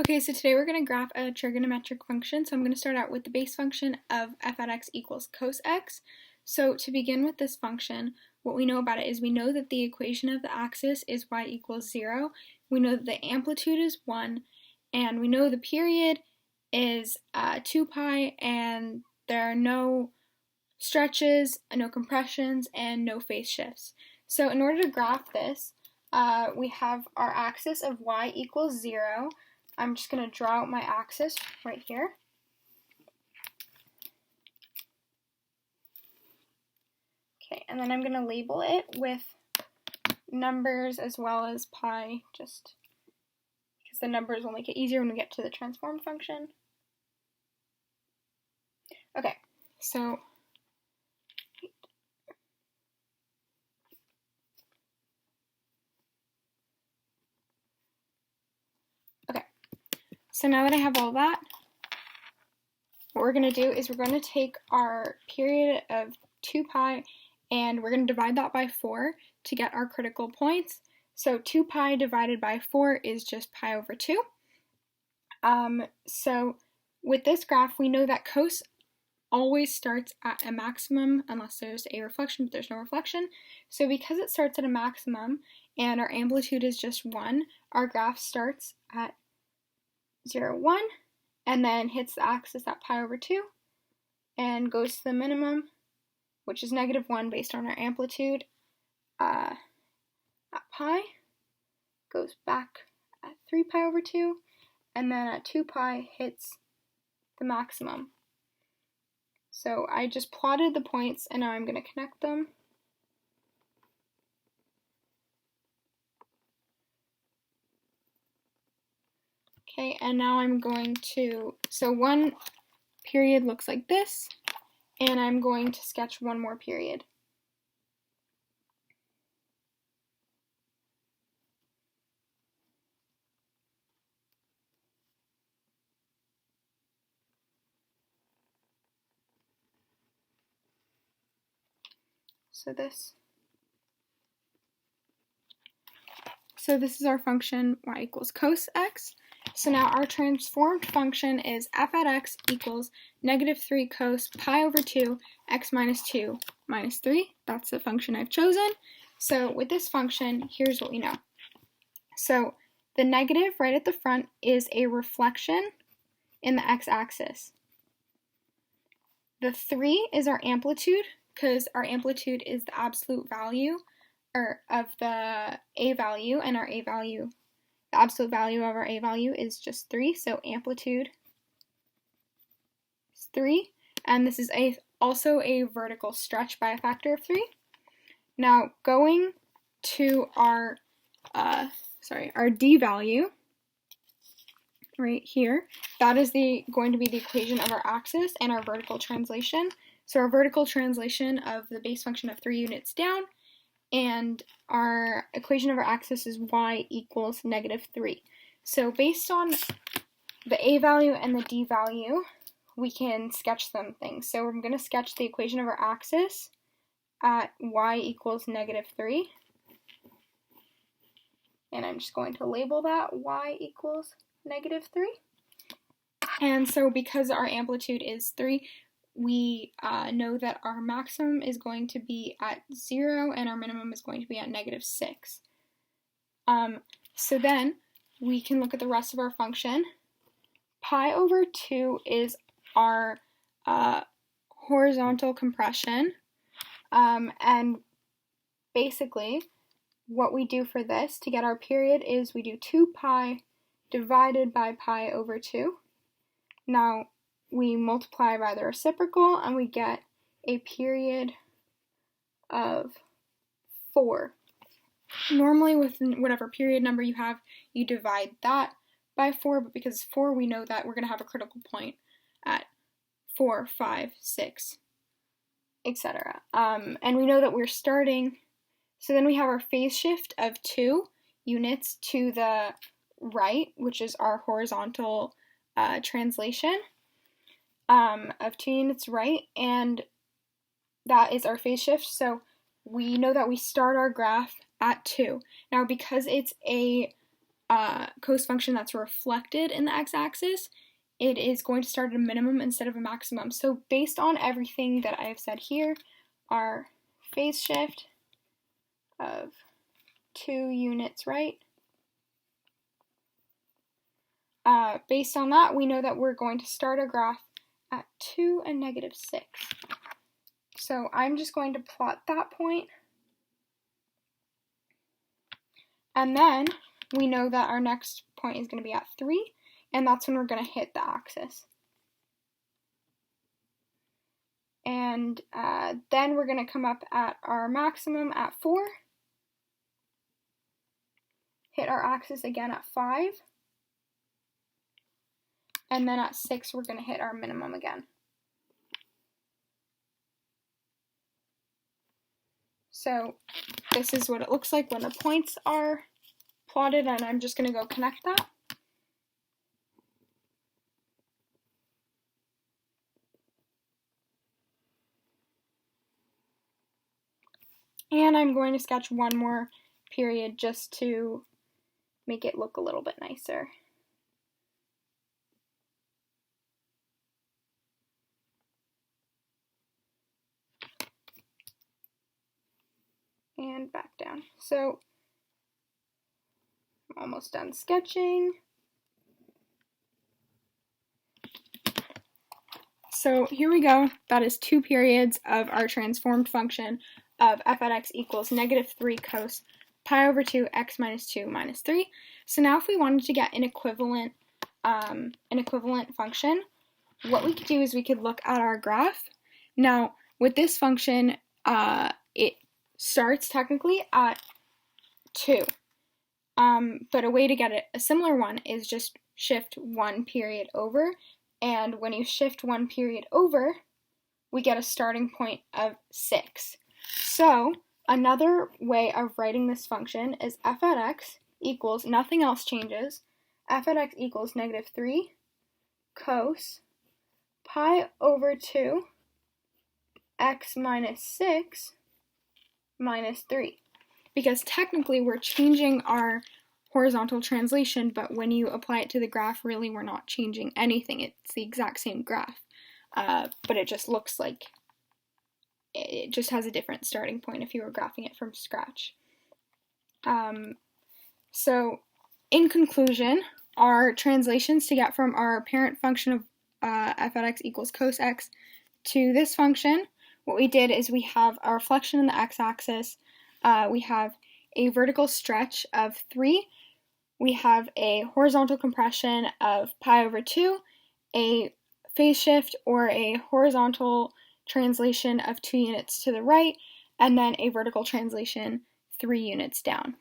Okay, so today we're going to graph a trigonometric function. So I'm going to start out with the base function of f at x equals cos x. So to begin with this function, what we know about it is we know that the equation of the axis is y equals 0. We know that the amplitude is 1. And we know the period is 2 pi, and there are no stretches, no compressions, and no phase shifts. So in order to graph this, we have our axis of y equals 0. I'm just going to draw out my axis right here. Okay, and then I'm going to label it with numbers as well as pi, just because the numbers will make it easier when we get to the transform function. Okay, so now that I have all that, what we're going to do is we're going to take our period of 2 pi and we're going to divide that by 4 to get our critical points. So 2 pi divided by 4 is just pi over 2. So with this graph, we know that cos always starts at a maximum unless there's a reflection, but there's no reflection. So because it starts at a maximum and our amplitude is just 1, our graph starts at 0, 1, and then hits the axis at pi over 2 and goes to the minimum, which is -1 based on our amplitude at pi, goes back at 3 pi over 2, and then at 2 pi hits the maximum. So I just plotted the points and now I'm going to connect them. Okay, and now I'm going to, so one period looks like this, and I'm going to sketch one more period. So this is our function y equals cos x. So now our transformed function is f at x equals -3 cos pi over 2 x minus 2 minus 3. That's the function I've chosen. So with this function, here's what we know. So the negative right at the front is a reflection in the x-axis. The 3 is our amplitude, because our amplitude is the absolute value of the a value, and our a value, the absolute value of our a value is just 3, so amplitude is 3, and this is also a vertical stretch by a factor of 3. Now going to our d value right here, that is going to be the equation of our axis and our vertical translation. So our vertical translation of the base function of 3 units down, and our equation of our axis is y equals -3. So based on the a value and the d value, we can sketch some things. So I'm going to sketch the equation of our axis at y equals -3. And I'm just going to label that y equals -3. And so because our amplitude is 3, we know that our maximum is going to be at 0 and our minimum is going to be at -6. So then we can look at the rest of our function. Pi over 2 is our horizontal compression, and basically what we do for this to get our period is we do 2 pi divided by pi over 2. Now we multiply by the reciprocal and we get a period of 4. Normally with whatever period number you have, you divide that by 4, but because it's 4, we know that we're going to have a critical point at 4, 5, 6, etc. And we know that we're starting, so then we have our phase shift of 2 units to the right, which is our horizontal translation of 2 units right, and that is our phase shift. So we know that we start our graph at 2. Now because it's a cos function that's reflected in the x-axis, it is going to start at a minimum instead of a maximum. So based on everything that I have said here, our phase shift of 2 units right, based on that, we know that we're going to start our graph at 2 and -6. So I'm just going to plot that point. And then we know that our next point is going to be at 3, and that's when we're going to hit the axis. And then we're going to come up at our maximum at 4, hit our axis again at 5, and then at 6 we're going to hit our minimum again. So this is what it looks like when the points are plotted, and I'm just going to go connect that. And I'm going to sketch one more period just to make it look a little bit nicer. And back down. So I'm almost done sketching. So here we go. That is 2 periods of our transformed function of f at x equals -3 cos pi over 2 x minus 2 minus 3. So now if we wanted to get an equivalent function, what we could do is we could look at our graph. Now with this function, it starts technically at 2. But a way to get a similar one is just shift 1 period over, and when you shift 1 period over, we get a starting point of 6. So another way of writing this function is f at x equals, nothing else changes, f at x equals -3 cos pi over 2 x minus 6 minus 3. Because technically we're changing our horizontal translation, but when you apply it to the graph, really we're not changing anything. It's the exact same graph, but it just looks like it just has a different starting point if you were graphing it from scratch. So in conclusion, our translations to get from our parent function of f at x equals cos x to this function, what we did is we have a reflection in the x-axis, we have a vertical stretch of 3, we have a horizontal compression of pi over 2, a phase shift or a horizontal translation of 2 units to the right, and then a vertical translation 3 units down.